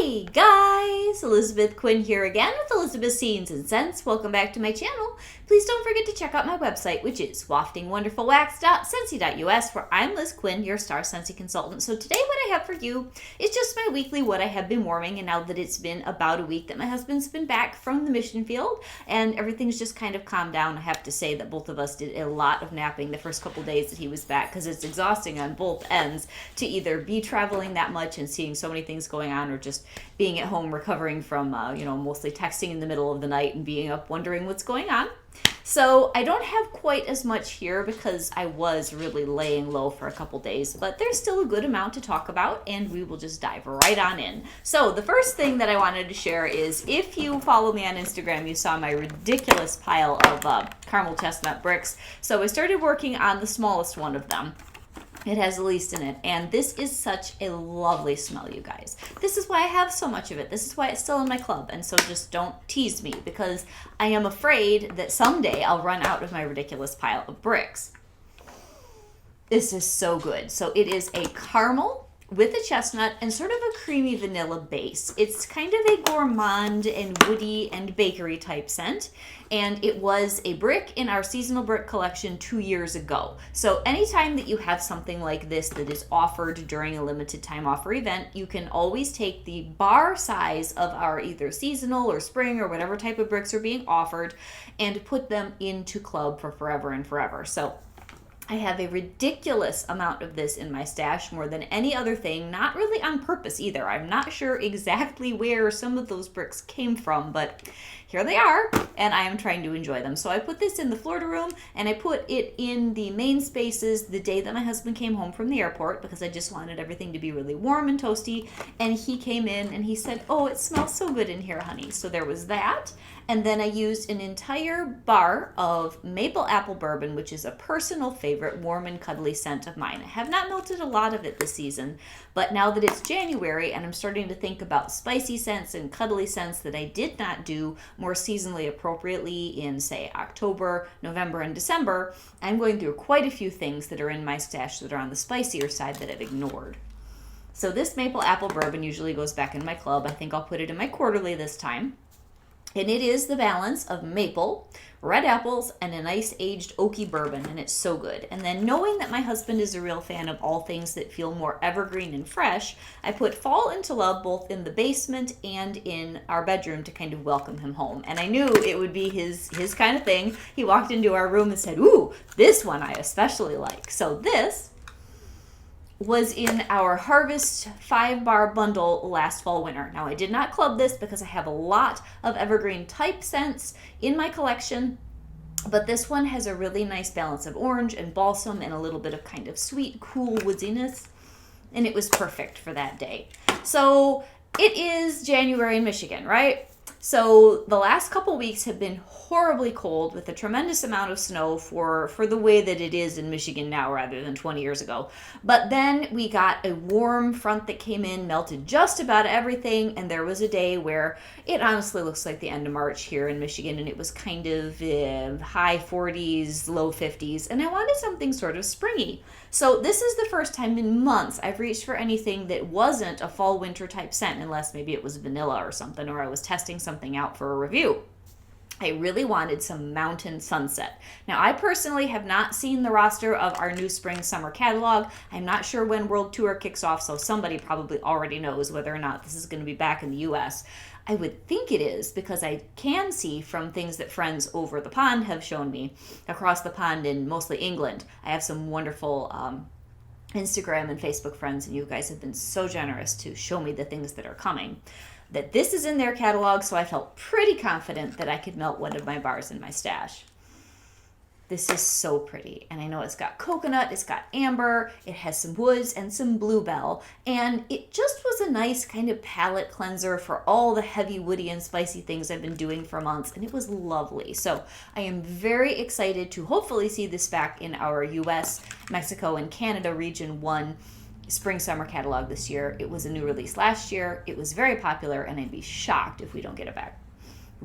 Hey guys, Elizabeth Quinn here again with Elizabeth's Scenes and Scents. Welcome back to my channel. Please don't forget to check out my website, which is waftingwonderfulwax.scentsy.us, where I'm Liz Quinn, your Star Scentsy consultant. So today what I have for you is just my weekly what I have been warming, and now that it's been about a week that my husband's been back from the mission field and everything's just kind of calmed down, I have to say that both of us did a lot of napping the first couple days that he was back, because it's exhausting on both ends to either be traveling that much and seeing so many things going on, or just being at home recovering from, mostly texting in the middle of the night and being up wondering what's going on. So I don't have quite as much here because I was really laying low for a couple days, but there's still a good amount to talk about, and we will just dive right on in. So the first thing that I wanted to share is, if you follow me on Instagram, you saw my ridiculous pile of caramel chestnut bricks. So I started working on the smallest one of them. It has the least in it, and this is such a lovely smell, you guys. This is why I have so much of it. This is why it's still in my club, and so just don't tease me, because I am afraid that someday I'll run out of my ridiculous pile of bricks. This is so good. So it is a caramel with a chestnut and sort of a creamy vanilla base. It's kind of a gourmand and woody and bakery type scent, and it was a brick in our seasonal brick collection 2 years ago. So anytime that you have something like this that is offered during a limited time offer event, you can always take the bar size of our either seasonal or spring or whatever type of bricks are being offered and put them into club for forever and forever. So I have a ridiculous amount of this in my stash, more than any other thing, not really on purpose either. I'm not sure exactly where some of those bricks came from, but here they are, and I am trying to enjoy them. So I put this in the Florida room, and I put it in the main spaces the day that my husband came home from the airport, because I just wanted everything to be really warm and toasty. And he came in and he said, "Oh, it smells so good in here, honey." So there was that. And then I used an entire bar of maple apple bourbon, which is a personal favorite, warm and cuddly scent of mine. I have not melted a lot of it this season, but now that it's January and I'm starting to think about spicy scents and cuddly scents that I did not do more seasonally appropriately in, say, October, November, and December, I'm going through quite a few things that are in my stash that are on the spicier side that I've ignored. So this maple apple bourbon usually goes back in my club. I think I'll put it in my quarterly this time. And it is the balance of maple, red apples, and a nice aged oaky bourbon, and it's so good. And then, knowing that my husband is a real fan of all things that feel more evergreen and fresh, I put fall into love both in the basement and in our bedroom to kind of welcome him home. And I knew it would be his kind of thing. He walked into our room and said, "Ooh, this one I especially like." So this was in our Harvest 5-bar bundle last fall winter. Now, I did not club this because I have a lot of evergreen type scents in my collection, but this one has a really nice balance of orange and balsam and a little bit of kind of sweet, cool woodiness, and it was perfect for that day. So it is January in Michigan, right? So the last couple weeks have been horribly cold, with a tremendous amount of snow for the way that it is in Michigan now rather than 20 years ago. But then we got a warm front that came in, melted just about everything, and there was a day where it honestly looks like the end of March here in Michigan, and it was kind of high 40s, low 50s, and I wanted something sort of springy. So this is the first time in months I've reached for anything that wasn't a fall winter type scent, unless maybe it was vanilla or something, or I was testing something out for a review. I really wanted some mountain sunset. Now, I personally have not seen the roster of our new spring summer catalog. I'm not sure when World Tour kicks off, so somebody probably already knows whether or not this is going to be back in the US. I would think it is, because I can see from things that friends over the pond have shown me, across the pond in mostly England. I have some wonderful Instagram and Facebook friends, and you guys have been so generous to show me the things that are coming, that this is in their catalog, so I felt pretty confident that I could melt one of my bars in my stash. This is so pretty, and I know it's got coconut, it's got amber, it has some woods and some bluebell, and it just was a nice kind of palate cleanser for all the heavy, woody, and spicy things I've been doing for months, and it was lovely. So I am very excited to hopefully see this back in our US, Mexico, and Canada Region 1 spring summer catalog this year. It was a new release last year. It was very popular, and I'd be shocked if we don't get it back.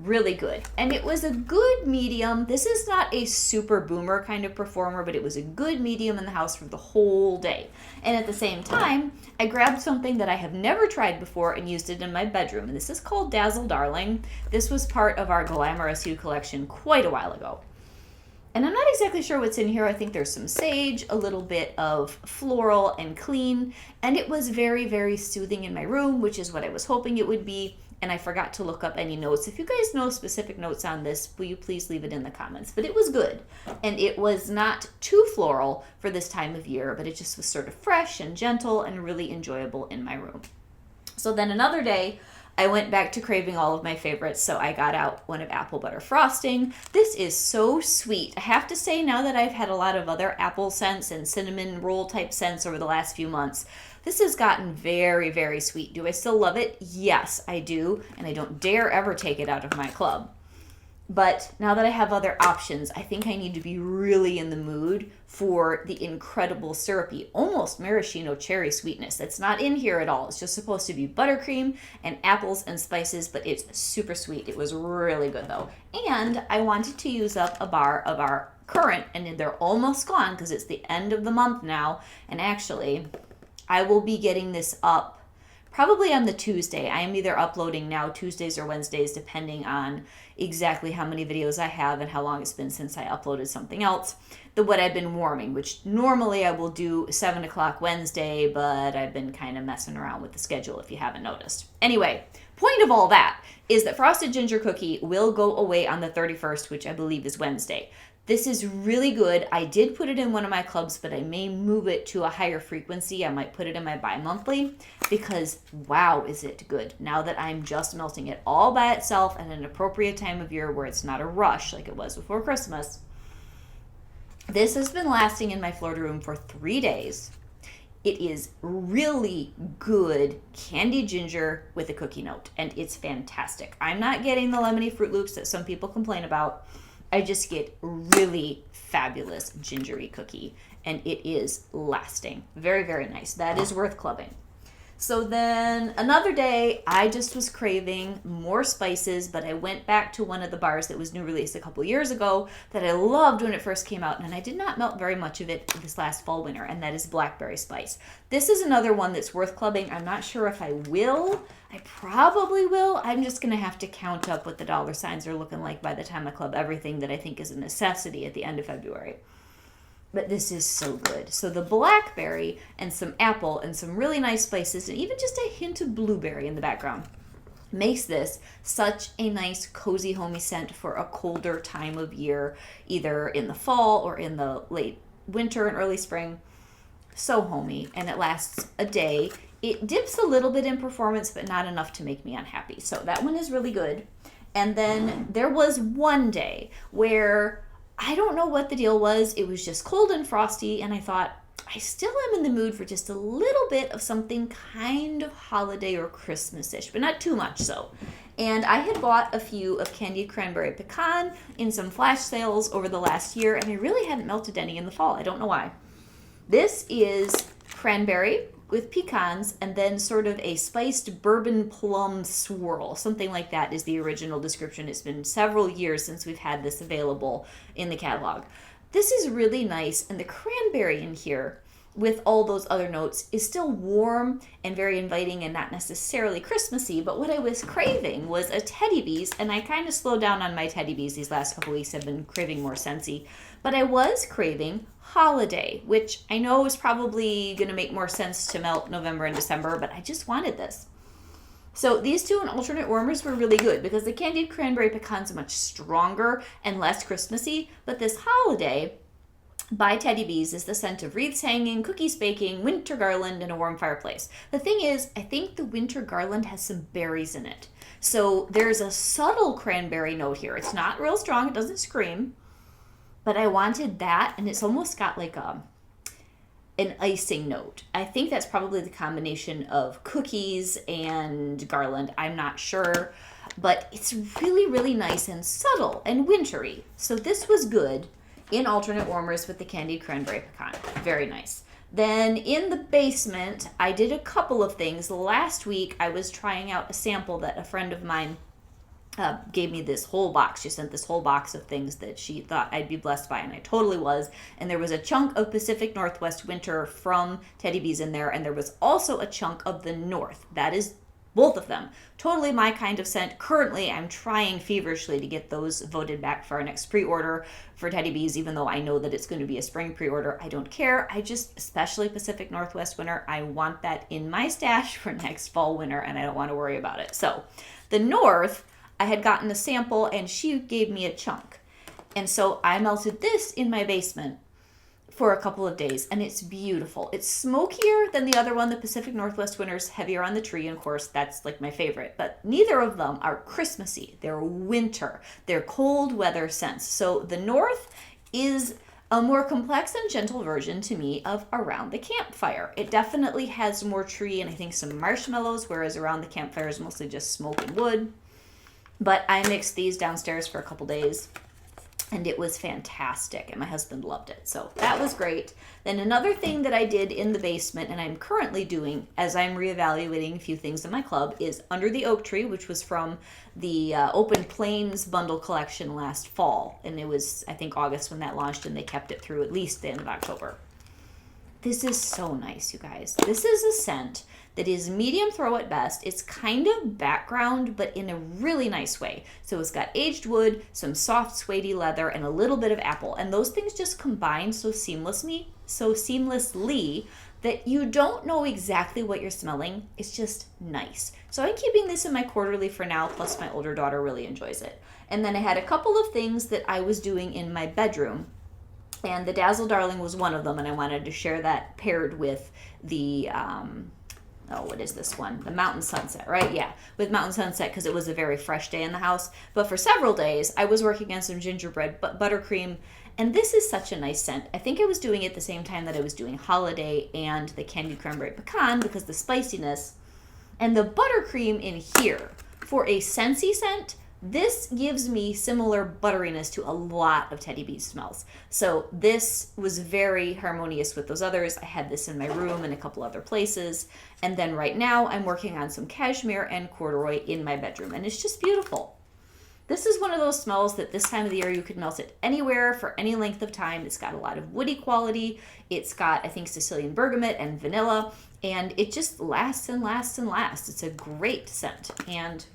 really good. And it was a good medium. This is not a super boomer kind of performer, but it was a good medium in the house for the whole day. And at the same time, I grabbed something that I have never tried before and used it in my bedroom. And this is called Dazzle Darling. This was part of our Glamorous You collection quite a while ago. And I'm not exactly sure what's in here. I think there's some sage, a little bit of floral and clean, and it was very, very soothing in my room, which is what I was hoping it would be. And I forgot to look up any notes. If you guys know specific notes on this, will you please leave it in the comments? But it was good. And it was not too floral for this time of year, but it just was sort of fresh and gentle and really enjoyable in my room. So then another day, I went back to craving all of my favorites, so I got out one of apple butter frosting. This is so sweet. I have to say, now that I've had a lot of other apple scents and cinnamon roll type scents over the last few months, this has gotten very, very sweet. Do I still love it? Yes, I do, and I don't dare ever take it out of my club. But now that I have other options, I think I need to be really in the mood for the incredible syrupy, almost maraschino cherry sweetness that's not in here at all. It's just supposed to be buttercream and apples and spices, but it's super sweet. It was really good though. And I wanted to use up a bar of our current, and they're almost gone because it's the end of the month now. And actually, I will be getting this up probably on the Tuesday. I am either uploading now Tuesdays or Wednesdays, depending on exactly how many videos I have and how long it's been since I uploaded something else. What I've been warming, which normally I will do 7 o'clock Wednesday, but I've been kind of messing around with the schedule if you haven't noticed. Anyway, point of all that is that Frosted Ginger Cookie will go away on the 31st, which I believe is Wednesday. This is really good. I did put it in one of my clubs, but I may move it to a higher frequency. I might put it in my bi-monthly because, wow, is it good. Now that I'm just melting it all by itself at an appropriate time of year where it's not a rush like it was before Christmas. This has been lasting in my Florida room for 3 days. It is really good candied ginger with a cookie note, and it's fantastic. I'm not getting the lemony Fruit Loops that some people complain about. I just get really fabulous gingery cookie, and it is lasting. Very, very nice. That is worth clubbing. So then another day, I just was craving more spices, but I went back to one of the bars that was new release a couple years ago that I loved when it first came out, and I did not melt very much of it this last fall winter, and that is Blackberry Spice. This is another one that's worth clubbing. I'm not sure if I will. I probably will. I'm just going to have to count up what the dollar signs are looking like by the time I club everything that I think is a necessity at the end of February. But this is so good. So the blackberry and some apple and some really nice spices and even just a hint of blueberry in the background makes this such a nice, cozy, homey scent for a colder time of year, either in the fall or in the late winter and early spring. So homey, and it lasts a day. It dips a little bit in performance, but not enough to make me unhappy. So that one is really good. And then there was one day where I don't know what the deal was. It was just cold and frosty, and I thought, I still am in the mood for just a little bit of something kind of holiday or Christmas-ish, but not too much so. And I had bought a few of candied cranberry pecan in some flash sales over the last year, and I really hadn't melted any in the fall. I don't know why. This is cranberry with pecans and then sort of a spiced bourbon plum swirl. Something like that is the original description. It's been several years since we've had this available in the catalog. This is really nice, and the cranberry in here with all those other notes is still warm and very inviting and not necessarily Christmassy, but what I was craving was a Teddy Bees, and I kind of slowed down on my Teddy Bees these last couple weeks. I've been craving more Scentsy, but I was craving holiday, which I know is probably going to make more sense to melt November and December, but I just wanted this. So these two and alternate warmers were really good because the candied cranberry pecans are much stronger and less Christmassy, but this holiday by Teddy Bees is the scent of wreaths hanging, cookies baking, winter garland, and a warm fireplace. The thing is, I think the winter garland has some berries in it. So there's a subtle cranberry note here. It's not real strong, it doesn't scream, but I wanted that, and it's almost got like an icing note. I think that's probably the combination of cookies and garland. I'm not sure, but it's really, really nice and subtle and wintry. So this was good in alternate warmers with the candied cranberry pecan. Very nice. Then in the basement, I did a couple of things. Last week, I was trying out a sample that a friend of mine gave me this whole box. She sent this whole box of things that she thought I'd be blessed by, and I totally was. And there was a chunk of Pacific Northwest winter from Teddy Bees in there, and there was also a chunk of the North. That is both of them. Totally my kind of scent. Currently, I'm trying feverishly to get those voted back for our next pre-order for Teddy Bees, even though I know that it's going to be a spring pre-order. I don't care. I just, especially Pacific Northwest winter, I want that in my stash for next fall winter, and I don't want to worry about it. So the North, I had gotten a sample and she gave me a chunk. And so I melted this in my basement for a couple of days, and it's beautiful. It's smokier than the other one, the Pacific Northwest winter's heavier on the tree, and of course that's like my favorite, but neither of them are Christmassy. They're winter. They're cold weather scents. So the North is a more complex and gentle version to me of Around the Campfire. It definitely has more tree and I think some marshmallows, whereas Around the Campfire is mostly just smoke and wood. But I mixed these downstairs for a couple days, and it was fantastic, and my husband loved it. So that was great. Then another thing that I did in the basement, and I'm currently doing as I'm reevaluating a few things in my club, is Under the Oak Tree, which was from the Open Plains bundle collection last fall. And it was, I think, August when that launched, and they kept it through at least the end of October. This is so nice, you guys. This is a scent that is medium throw at best. It's kind of background, but in a really nice way. So it's got aged wood, some soft suede leather, and a little bit of apple. And those things just combine so seamlessly that you don't know exactly what you're smelling. It's just nice. So I'm keeping this in my quarterly for now, plus my older daughter really enjoys it. And then I had a couple of things that I was doing in my bedroom, and the Dazzle Darling was one of them, and I wanted to share that paired with the what is this one? The Mountain Sunset, right? Yeah, with Mountain Sunset, because it was a very fresh day in the house. But for several days, I was working on some gingerbread buttercream, and this is such a nice scent. I think I was doing it the same time that I was doing Holiday and the Candied Cranberry Pecan, because the spiciness and the buttercream in here for a Scentsy scent. This gives me similar butteriness to a lot of Teddy Bees smells. So this was very harmonious with those others. I had this in my room and a couple other places. And then right now I'm working on some cashmere and corduroy in my bedroom, and it's just beautiful. This is one of those smells that this time of the year you could melt it anywhere for any length of time. It's got a lot of woody quality. It's got, I think, Sicilian bergamot and vanilla, and it just lasts and lasts and lasts. It's a great scent. And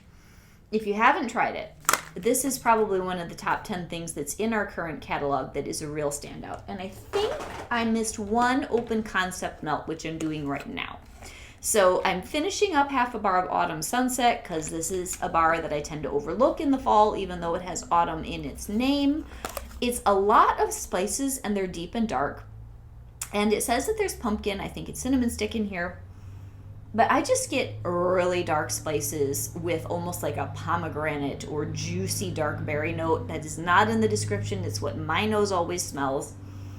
if you haven't tried it, this is probably one of the top 10 things that's in our current catalog that is a real standout. And I think I missed one open concept melt, which I'm doing right now. So I'm finishing up half a bar of Autumn Sunset, because this is a bar that I tend to overlook in the fall, even though it has autumn in its name. It's a lot of spices, and they're deep and dark. And it says that there's pumpkin. I think it's cinnamon stick in here. But I just get really dark spices with almost like a pomegranate or juicy dark berry note. That is not in the description. It's what my nose always smells.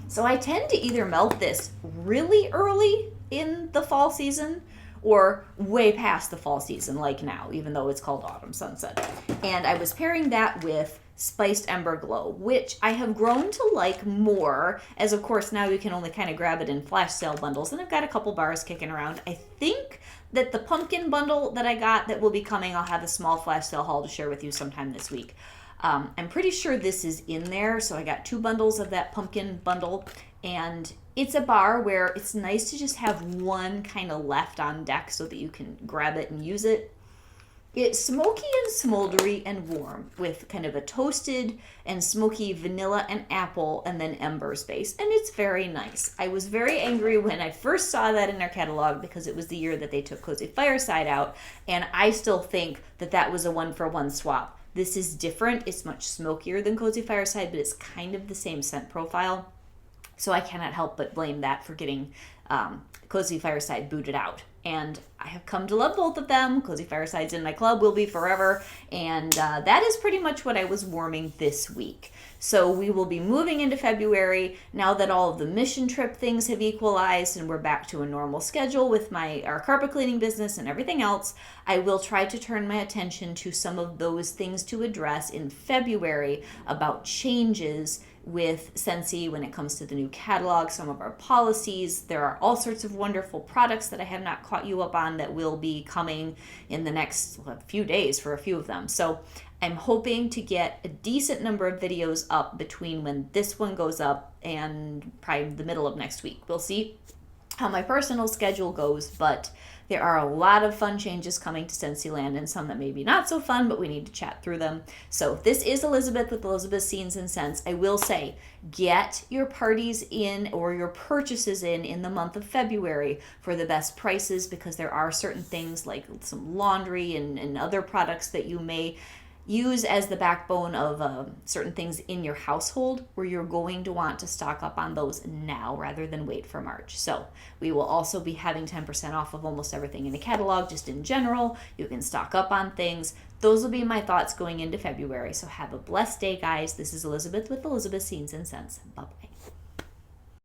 So I tend to either melt this really early in the fall season or way past the fall season, like now, even though it's called Autumn Sunset. And I was pairing that with Spiced Ember Glow, which I have grown to like more, as of course now you can only kind of grab it in flash sale bundles, and I've got a couple bars kicking around. I think that the pumpkin bundle that I got that will be coming, I'll have a small flash sale haul to share with you sometime this week. I'm pretty sure this is in there, so I got 2 bundles of that pumpkin bundle, and it's a bar where it's nice to just have one kind of left on deck so that you can grab it and use it. It's smoky and smoldery and warm with kind of a toasted and smoky vanilla and apple and then embers base. And it's very nice. I was very angry when I first saw that in their catalog because it was the year that they took Cozy Fireside out. And I still think that that was a 1-for-1 swap. This is different. It's much smokier than Cozy Fireside, but it's kind of the same scent profile. So I cannot help but blame that for getting Cozy Fireside booted out. And I have come to love both of them. Cozy Fireside's in my club, will be forever. And that is pretty much what I was warming this week. So we will be moving into February now that all of the mission trip things have equalized and we're back to a normal schedule with our carpet cleaning business and everything else. I will try to turn my attention to some of those things to address in February about changes with Scentsy when it comes to the new catalog, some of our policies. There are all sorts of wonderful products that I have not caught you up on that will be coming in the next few days for a few of them. So I'm hoping to get a decent number of videos up between when this one goes up and probably the middle of next week. We'll see how my personal schedule goes, but there are a lot of fun changes coming to Scentsy and some that may be not so fun, but we need to chat through them. So this is Elizabeth with Elizabeth's Scenes and Scents. I will say, get your parties in or your purchases in the month of February for the best prices, because there are certain things like some laundry and other products that you may use as the backbone of certain things in your household where you're going to want to stock up on those now rather than wait for March. So we will also be having 10% off of almost everything in the catalog, just in general. You can stock up on things. Those will be my thoughts going into February. So have a blessed day, guys. This is Elizabeth with Elizabeth's Scenes and Scents. Bye-bye.